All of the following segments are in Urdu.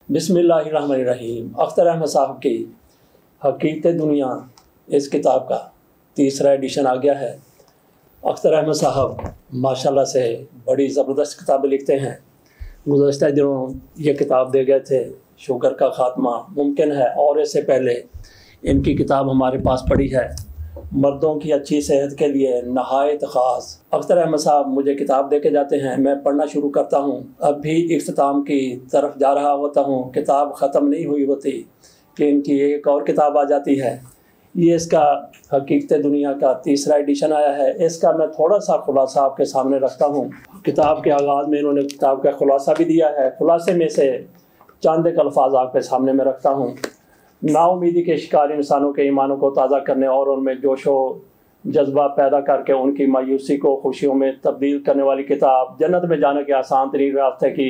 بسم اللہ الرحمن الرحیم۔ اختر احمد صاحب کی حقیقت دنیا اس کتاب کا تیسرا ایڈیشن آ گیا ہے۔ اختر احمد صاحب ماشاءاللہ سے بڑی زبردست کتابیں لکھتے ہیں۔ گزشتہ دنوں یہ کتاب دے گئے تھے، شوگر کا خاتمہ ممکن ہے، اور اس سے پہلے ان کی کتاب ہمارے پاس پڑی ہے، مردوں کی اچھی صحت کے لیے نہایت خاص۔ اختر احمد صاحب مجھے کتاب دے کے جاتے ہیں، میں پڑھنا شروع کرتا ہوں، اب بھی اختتام کی طرف جا رہا ہوتا ہوں، کتاب ختم نہیں ہوئی ہوتی کہ ان کی ایک اور کتاب آ جاتی ہے۔ یہ اس کا حقیقت دنیا کا تیسرا ایڈیشن آیا ہے۔ اس کا میں تھوڑا سا خلاصہ آپ کے سامنے رکھتا ہوں۔ کتاب کے آغاز میں انہوں نے کتاب کا خلاصہ بھی دیا ہے، خلاصے میں سے چند ایک الفاظ آپ کے سامنے میں رکھتا ہوں۔ نا امیدی کے شکار انسانوں کے ایمانوں کو تازہ کرنے اور ان میں جوش و جذبہ پیدا کر کے ان کی مایوسی کو خوشیوں میں تبدیل کرنے والی کتاب، جنت میں جانے کے آسان ترین راستے کی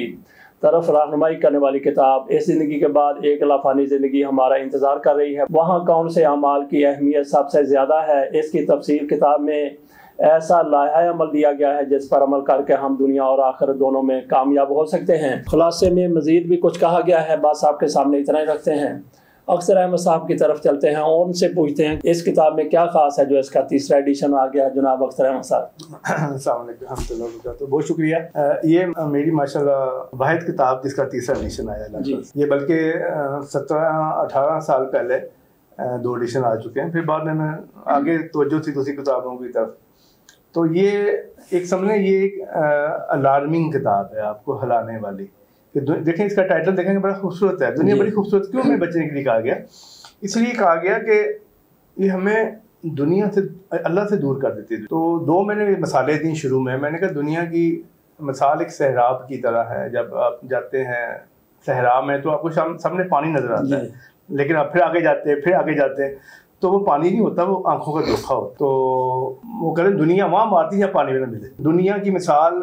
طرف رہنمائی کرنے والی کتاب۔ اس زندگی کے بعد ایک لافانی زندگی ہمارا انتظار کر رہی ہے، وہاں کون سے اعمال کی اہمیت سب سے زیادہ ہے، اس کی تفصیل کتاب میں ایسا لائحہ عمل دیا گیا ہے جس پر عمل کر کے ہم دنیا اور آخرت دونوں میں کامیاب ہو سکتے ہیں۔ خلاصے میں مزید بھی کچھ کہا گیا ہے، بس آپ کے سامنے اتنا ہی رکھتے ہیں۔ اختر احمد صاحب کی طرف چلتے ہیں اور ان سے پوچھتے ہیں اس کتاب میں کیا خاص ہے جو اس کا تیسرا ایڈیشن آ گیا ہے۔ جناب اختر احمد صاحب، السلام علیکم ورحمۃ اللہ وبرکاتہ، بہت شکریہ۔ یہ میری ماشاءاللہ واحد کتاب جس کا تیسرا ایڈیشن آیا ہے جی۔ یہ بلکہ 17-18 سال پہلے 2 ایڈیشن آ چکے ہیں، پھر بعد میں آگے توجہ تھی دوسری کتابوں کی طرف۔ تو یہ ایک سمجھیں یہ ایک الارمنگ کتاب ہے، آپ کو ہلانے والی۔ دیکھیں اس کا ٹائٹل دیکھیں گے بڑا خوبصورت ہے، دنیا بڑی خوبصورت کیوں ہمیں بچنے کے لیے کہا گیا؟ اس لیے کہا گیا کہ یہ ہمیں دنیا سے اللہ سے دور کر دیتی ہے۔ تو 2 میں نے مثالیں دیں شروع میں نے کہا دنیا کی مثال ایک صحراب کی طرح ہے۔ جب آپ جاتے ہیں صحرا میں تو آپ کو سامنے پانی نظر آتا ہے، لیکن آپ پھر آگے جاتے ہیں تو وہ پانی نہیں ہوتا، وہ آنکھوں کا دھوکا ہوتا۔ تو وہ کہتے ہیں دنیا وہاں مارتی ہے پانی میں نہ ملے۔ دنیا کی مثال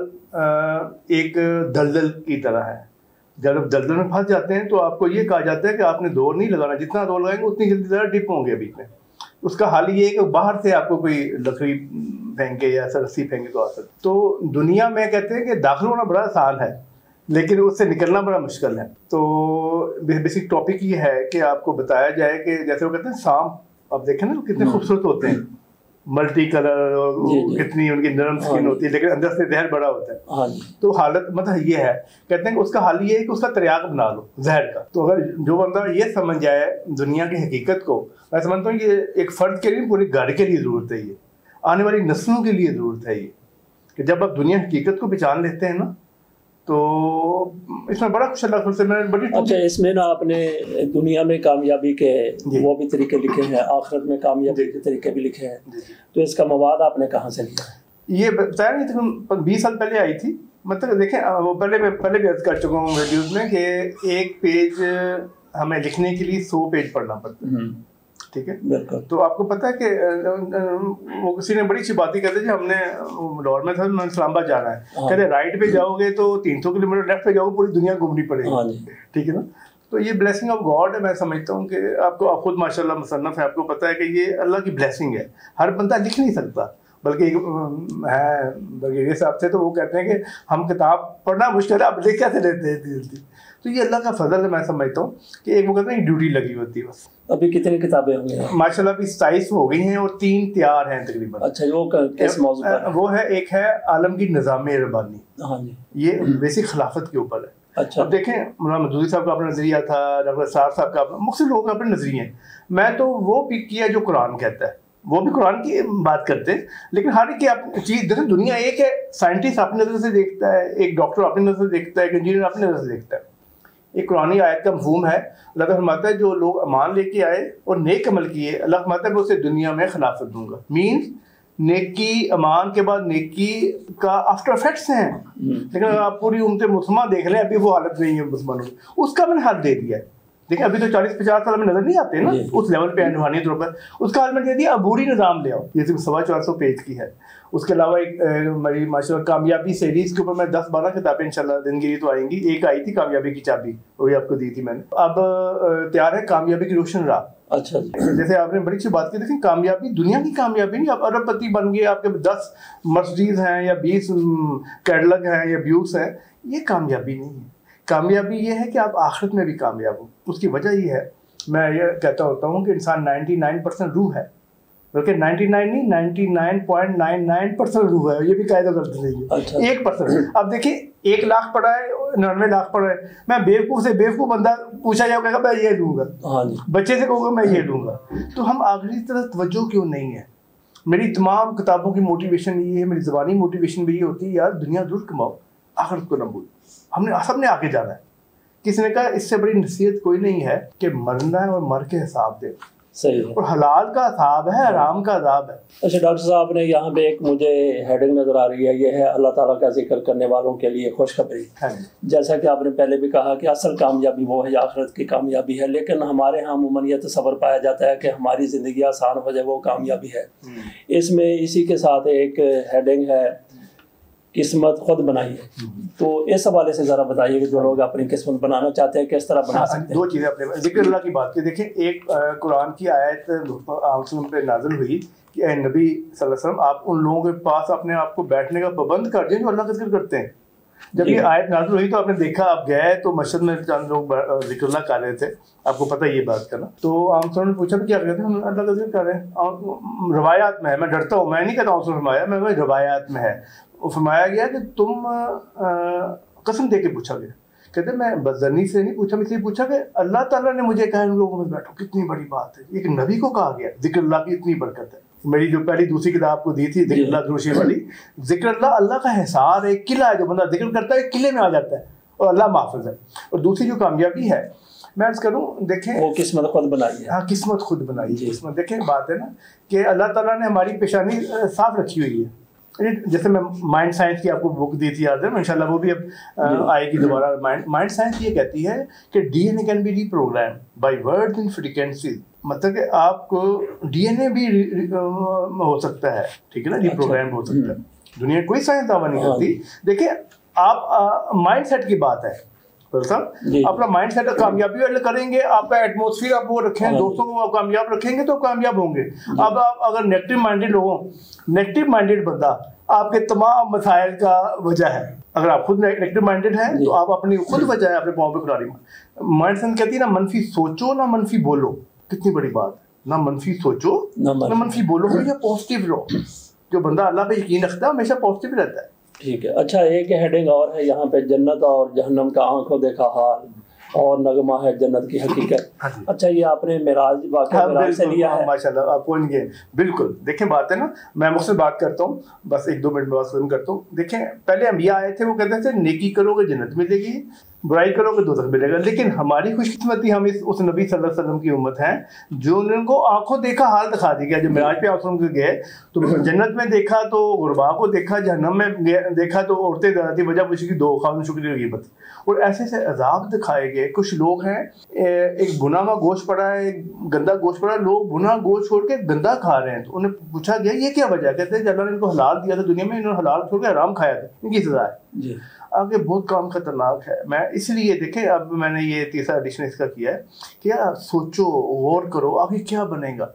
ایک دلدل کی طرح ہے۔ جب آپ دلدل میں پھنس جاتے ہیں تو آپ کو یہ کہا جاتا ہے کہ آپ نے دور نہیں لگانا، جتنا دور لگائیں گے اتنی جلدی ذرا ڈپ ہوں گے بیچ میں۔ اس کا حال یہ ہے کہ باہر سے آپ کو کوئی لکڑی پھینکے یا رسی پھینکے تو آ سکتے۔ تو دنیا میں کہتے ہیں کہ داخل ہونا بڑا آسان ہے لیکن اس سے نکلنا بڑا مشکل ہے۔ تو بیسک ٹاپک یہ ہے کہ آپ کو بتایا جائے کہ جیسے وہ کہتے ہیں سانپ، آپ دیکھیں نا کتنے خوبصورت ہوتے ہیں، ملٹی کلر اور کتنی ان کی نرم سکن ہوتی ہے، لیکن اندر سے زہر بڑا ہوتا ہے۔ تو حالت مطلب یہ ہے، کہتے ہیں کہ اس کا حل یہ ہے کہ اس کا تریاق بنا لو زہر کا۔ تو اگر جو بندہ یہ سمجھ جائے دنیا کی حقیقت کو، میں سمجھتا ہوں یہ ایک فرد کے لیے پوری گھر کے لیے ضرورت ہے، یہ آنے والی نسلوں کے لیے ضرورت ہے، یہ کہ جب آپ دنیا حقیقت کو پہچان لیتے ہیں نا تو اس میں بڑا کچھ اللہ سے میں بڑی۔ اچھا، اس میں نا آپ نے دنیا میں کامیابی کے وہ بھی طریقے لکھے ہیں، آخرت میں کامیابی کے طریقے بھی لکھے ہیں، تو اس کا مواد آپ نے کہاں سے لیا ہے؟ یہ بتایا نہیں تقریباً 20 سال پہلے آئی تھی۔ مطلب دیکھیں وہ پہلے بھی عرض کر چکا ہوں ویڈیوز میں کہ ایک پیج ہمیں لکھنے کے لیے 100 پیج پڑھنا پڑتا ہے، ٹھیک ہے؟ تو آپ کو پتہ ہے کہ وہ کسی نے بڑی اچھی بات ہی کہتے ہیں، ہم نے لاہور میں تھا، میں اسلام آباد جانا ہے، کہتے ہیں رائٹ پہ جاؤ گے تو 300 کلومیٹر، لیفٹ پہ جاؤ گے پوری دنیا گھومنی پڑے گی، ٹھیک ہے نا؟ تو یہ بلیسنگ آف گاڈ ہے، میں سمجھتا ہوں کہ آپ کو خود ماشاء اللہ مصنف ہے، آپ کو پتہ ہے کہ یہ اللہ کی بلیسنگ ہے۔ ہر بندہ لکھ نہیں سکتا، بلکہ ہے یہ صاحب سے تو وہ کہتے ہیں کہ ہم کتاب پڑھنا مشکل ہے، آپ لکھ کیسے لیتے ہیں جلدی؟ تو یہ اللہ کا فضل ہے، میں سمجھتا ہوں کہ ایک وہ کہتے ہیں ڈیوٹی لگی ہوتی ہے بس۔ ابھی کتنی کتابیں ہوں گی؟ ماشاء اللہ ابھی 27 ہو گئی ہیں اور 3 تیار ہیں تقریباً۔ اچھا، وہ کس موضوع پر؟ وہ ہے ایک ہے عالمگیر نظام ربانی، یہ بیسک خلافت کے اوپر ہے۔ اچھا، اب دیکھیں مولانا مودودی صاحب کا اپنا نظریہ تھا، ڈاکٹر اسرار صاحب کا، مختلف لوگوں کا اپنے نظریے ہیں۔ میں تو وہ پک کیا جو قرآن کہتا ہے، وہ بھی قرآن کی بات کرتے ہیں، لیکن ہر ایک کی چیز دیکھیں، دنیا ایک ہے، سائنٹسٹ اپنی نظر سے دیکھتا ہے، ایک ڈاکٹر اپنی نظر سے دیکھتا ہے، ایک انجینئر اپنی نظر سے دیکھتا ہے۔ ایک قرآنی آیت کا مفہوم ہے، اللہ تعالیٰ فرماتا ہے جو لوگ ایمان لے کے آئے اور نیک عمل کیے، اللہ فرماتا ہے میں اسے دنیا میں خلافت دوں گا۔ مینز نیکی، ایمان کے بعد نیکی کا آفٹر افیکٹس ہیں، لیکن اگر آپ پوری امت مسلمہ دیکھ لیں ابھی وہ حالت نہیں ہے مسلمانوں کی، اس کا میں نے حل دے دیا ہے۔ دیکھیں ابھی تو 40-50 سال میں نظر نہیں آتے نا اس لیول پہ روحانی طور پر، اس کا حل میں دے دیا، عبوری نظام لے آؤ، یہ 450 پیج کی ہے۔ اس کے علاوہ ایک میری ماشاء اللہ کامیابی سیریز کے اوپر میں 10-12 کتابیں انشاءاللہ دنگیری تو آئیں گی۔ ایک آئی تھی کامیابی کی چابی، وہ بھی آپ کو دی تھی میں نے۔ اب تیار ہے کامیابی کی روشن راہ۔ اچھا، جیسے آپ نے بڑی اچھی بات کی، دیکھیں کامیابی دنیا کی کامیابی نہیں، آپ ارب پتی بن گئے، آپ کے 10 مرسڈیز ہیں یا 20 کیڈلک ہیں یا بیوس ہیں، یہ کامیابی نہیں ہے۔ کامیابی یہ ہے کہ آپ آخرت میں بھی کامیاب ہو. اس کی وجہ یہ ہے, میں یہ کہتا ہوتا ہوں کہ انسان 99% روح ہے, بلکہ 99 نہیں 99.99% روح ہے. یہ بھی قاعدہ غلط نہیں ہے. 1%. اب دیکھیں 1 لاکھ پڑا ہے, 99 لاکھ پڑا ہے, میں بیوقوف سے بیوقوف بندہ پوچھا جائے گا میں یہ لوں گا, بچے سے کہوں گا میں یہ لوں گا. تو ہم آخری طرح توجہ کیوں نہیں ہے؟ میری تمام کتابوں کی موٹیویشن یہ ہے, میری زبانی موٹیویشن بھی یہ ہوتی ہے, یار دنیا ضرور کماؤ, آخرت کو نہ بھولو. ہم نے سب نے آگے جانا ہے. کسی نے کہا اس سے بڑی نصیحت کوئی نہیں ہے کہ مرنا ہے اور مر کے حساب دے. صحیح ہے. اور حلال کا عذاب ہے, حرام کا عذاب ہے. اچھا ڈاکٹر صاحب نے یہاں پہ ایک مجھے ہیڈنگ نظر آ رہی ہے, یہ ہے اللہ تعالیٰ کا ذکر کرنے والوں کے لیے خوشخبری. جیسا کہ آپ نے پہلے بھی کہا کہ اصل کامیابی وہ ہے, آخرت کی کامیابی ہے, لیکن ہمارے ہاں عموماً یہ تصور پایا جاتا ہے کہ ہماری زندگی آسان ہو جائے وہ کامیابی ہے. اس میں اسی کے ساتھ ایک ہیڈنگ ہے قسمت خود بنائی ہے. تو اس حوالے سے ذرا بتائیے کہ جو لوگ اپنی قسمت بنانا چاہتے ہیں کس طرح بنا سکتے ہیں. 2 چیزیں اپنے ذکر اللہ کی بات کی. دیکھیں ایک قرآن کی آیت وسلم پہ نازل ہوئی کہ اے نبی صلی اللہ علیہ وسلم آپ ان لوگوں کے پاس اپنے آپ کو بیٹھنے کا پابند کر دیں جو اللہ کا ذکر کرتے ہیں. جب یہ آیت نازل ہوئی تو آپ نے دیکھا, آپ گئے تو مسجد میں چند لوگ ذکر اللہ کر رہے تھے, آپ کو پتہ یہ بات کرنا. تو عام طور نے پوچھا بھی کیا کہتے ہیں, ہم اللہ کا ذکر کر رہے ہیں, روایات میں ہے. میں ڈرتا ہوں, میں نہیں کہتا ہوں فرمایا, میں روایات میں ہے. وہ فرمایا گیا کہ تم قسم دے کے پوچھا گیا. کہتے میں بدظنی سے نہیں پوچھا, میں اس لیے پوچھا کہ اللہ تعالیٰ نے مجھے کہا ان لوگوں میں بیٹھو. کتنی بڑی بات ہے, ایک نبی کو کہا گیا. ذکر اللہ کی اتنی برکت ہے. میری جو پہلی دوسری کتاب کو دی تھی ذکر اللہ دروشی والی, ذکر اللہ کا حصار ایک قلعہ ہے, جو بندہ ذکر کرتا ہے ایک قلعے میں آ جاتا ہے اور اللہ محفوظ ہے. اور دوسری جو کامیابی ہے میں عرض کروں, دیکھیں وہ قسمت خود بنائی ہے. ہاں قسمت خود بنائی ہے. قسمت دیکھیں بات ہے نا کہ اللہ تعالیٰ نے ہماری پیشانی صاف رکھی ہوئی ہے. جیسے میں مائنڈ سائنس کی آپ کو بک دی تھی یاد ہے, انشاءاللہ وہ بھی اب آئے گی دوبارہ. مائنڈ سائنس یہ کہتی ہے کہ D N A can be reprogram by word in frequency. مطلب کہ آپ کو ڈی این اے بھی ہو سکتا ہے, ٹھیک ہے نا, ری پروگرام ہو سکتا ہے. دنیا کوئی سائنس دعویٰ نہیں کرتی. دیکھیں آپ مائنڈ سیٹ کی بات ہے صاحب, اپنا مائنڈ سیٹ کامیابی والے کریں گے, آپ کا ایٹماسفیئر آپ وہ رکھیں, دوستوں کو آپ کامیاب رکھیں گے تو کامیاب ہوں گے. اب آپ اگر نیگیٹو مائنڈیڈ ہو, نیگیٹو مائنڈیڈ بندہ آپ کے تمام مسائل کا وجہ ہے. اگر آپ خود نیگیٹو مائنڈیڈ ہیں تو آپ اپنی خود وجہ ہے اپنے پاؤں پہ کھڑا رہی. مائنڈ سیٹ کہتی ہے نا منفی سوچو نہ منفی بولو. کتنی بڑی بات ہے, نہ منفی سوچو نہ منفی بولو, یا پازیٹیو رہو. جو بندہ اللہ پہ یقین رکھتا ہے ہمیشہ پازیٹیو رہتا ہے. ٹھیک ہے. اچھا ایک ہیڈنگ اور ہے یہاں پہ, جنت اور جہنم کا آنکھوں دیکھا حال اور نغمہ ہے جنت کی حقیقت. اچھا یہ آپ نے معراج واقعہ معراج سے لیا ہے. ماشاءاللہ آپ کو یہ بالکل دیکھیں بات ہے نا, میں مجھ سے بات کرتا ہوں بس 1-2 منٹ میں بات ختم کرتا ہوں. دیکھیں پہلے انبیاء آئے تھے, وہ کہتے تھے نیکی کرو گے جنت ملے گی, برائی کرو گے دوزخ ملے گا. لیکن ہماری خوش قسمتی ہم اس نبی صلی اللہ علیہ وسلم کی امت ہیں جو ان کو آنکھوں دیکھا حال دکھا دی گیا. جو معراج پہ آپ گئے تو جنت میں دیکھا تو غربا کو دیکھا, جہنم میں دیکھا تو عورتیں زیادہ تھی, وجہ خوشی کی 2 خان شکر غیبت. اور ایسے سے عذاب دکھائے گئے. کچھ لوگ ہیں ایک بنا ہوا گوشت پڑا ہے, ایک گندا گوشت پڑا ہے, لوگ بنا گوشت چھوڑ کے گندا کھا رہے ہیں. تو انہیں پوچھا گیا یہ کیا وجہ ہے, کہتے ہیں اللہ نے ان کو حلال دیا تھا دنیا میں, انہوں نے حلال چھوڑ کے حرام کھایا تھا, ان کی سزا ہے. آگے بہت کام خطرناک ہے. میں اس لیے دیکھیں اب میں نے یہ 3را ایڈیشن اس کا کیا ہے کہ یار سوچو غور کرو آگے کیا بنے گا.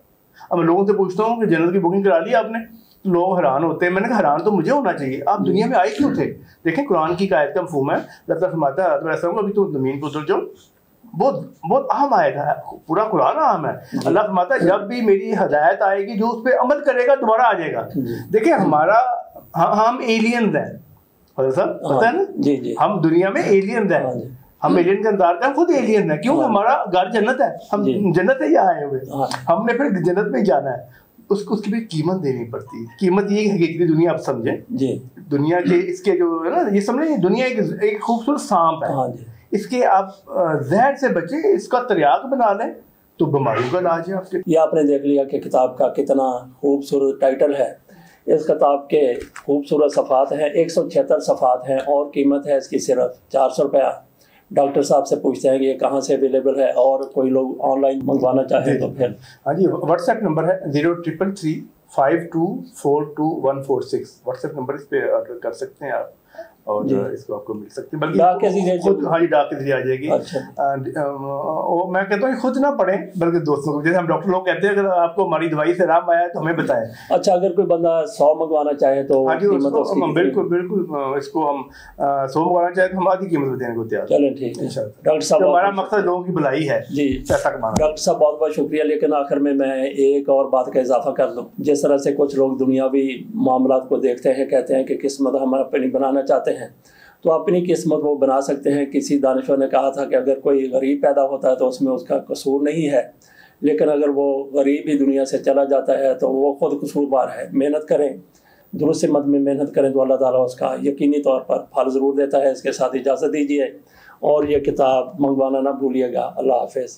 اب میں لوگوں سے پوچھتا ہوں کہ جنت کی بکنگ کرا لی آپ نے, لوگ حیران ہوتے ہیں. میں نے کہا حیران تو مجھے ہونا چاہیے, آپ دنیا میں آئے کیوں تھے. دیکھیں قرآن کی آیت کا مفہوم ہے, اللہ تعالیٰ فرماتا ہے ایسا ہوگا ابھی تو زمین پہ اتر جاؤ. بہت اہم آیت ہے, پورا قرآن اہم ہے. اللہ فرماتا ہے جب بھی میری ہدایت آئے گی جو اس پہ عمل کرے گا دوبارہ آ جائے گا. دیکھیں ہم ایلینز ہیں صاحب, پتہ ہے نا, ہم دنیا میں ایلینز ہیں. ہم ایلین کا انتظار کریں, خود ایلین ہے. کیوں, ہمارا گھر جنت ہے, ہم جنت ہے یہاں آئے ہوئے, ہم نے پھر جنت میں جانا ہے. اس کی بھی قیمت دینی پڑتی ہے. قیمت یہ ہے کہ دنیا آپ سمجھیں, دنیا کے اس کے جو ہے نا, یہ سمجھیں دنیا ایک خوبصورت سانپ ہے, اس کے آپ زہر سے بچیں, اس کا تریاق بنا لیں تو بیماریوں کا علاج ہے آپ کے. یہ آپ نے دیکھ لیا کہ کتاب کا کتنا خوبصورت ٹائٹل ہے. اس کتاب کے خوبصورت صفحات ہیں, 176 صفحات ہیں, اور قیمت ہے اس کی صرف 400 روپیہ. ڈاکٹر صاحب سے پوچھتے ہیں کہ یہ کہاں سے اویلیبل ہے, اور کوئی لوگ آن لائن منگوانا چاہیں تو پھر. ہاں جی, واٹس ایپ نمبر ہے 0333 5242 146. واٹس ایپ نمبر, اس پہ آرڈر کر سکتے ہیں آپ. اور اس کو آپ کو مل سکتی ہے، ڈاک کے ذریعے خود، ہاں جی ڈاک کے ذریعے آ جائے گی۔ میں کہتا ہوں خود نہ پڑھیں بلکہ دوستوں کو، جیسے ہم ڈاکٹر لوگ کہتے ہیں اگر آپ کو ہماری دوائی سے آرام آیا ہے تو ہمیں بتائیں۔ اچھا، اگر کوئی بندہ 100 منگوانا چاہے تو ہاں جی بالکل بالکل، اس کو ہم 100 منگوانا چاہے تو ہم آدھی قیمت میں دینے کو تیار۔ چلیں ٹھیک ہے ڈاکٹر صاحب، ہمارا مقصد لوگوں کی بھلائی ہے جی پیسہ کمانا۔ ڈاکٹر صاحب بہت بہت شکریہ، لیکن آخر میں ایک اور بات کا اضافہ کر دوں۔ جس طرح سے کچھ لوگ دنیاوی معاملات کو دیکھتے ہیں، کہتے ہیں کہ قسمت ہم اپنی بنانا چاہتے ہیں، تو اپنی قسمت وہ بنا سکتے ہیں۔ کسی دانشور نے کہا تھا کہ اگر کوئی غریب پیدا ہوتا ہے تو اس میں اس کا قصور نہیں ہے، لیکن اگر وہ غریب ہی دنیا سے چلا جاتا ہے تو وہ خود قصوروار ہے۔ محنت کریں، درست سمت میں محنت کریں تو اللہ تعالیٰ اس کا یقینی طور پر پھل ضرور دیتا ہے۔ اس کے ساتھ اجازت دیجیے اور یہ کتاب منگوانا نہ بھولیے گا۔ اللہ حافظ۔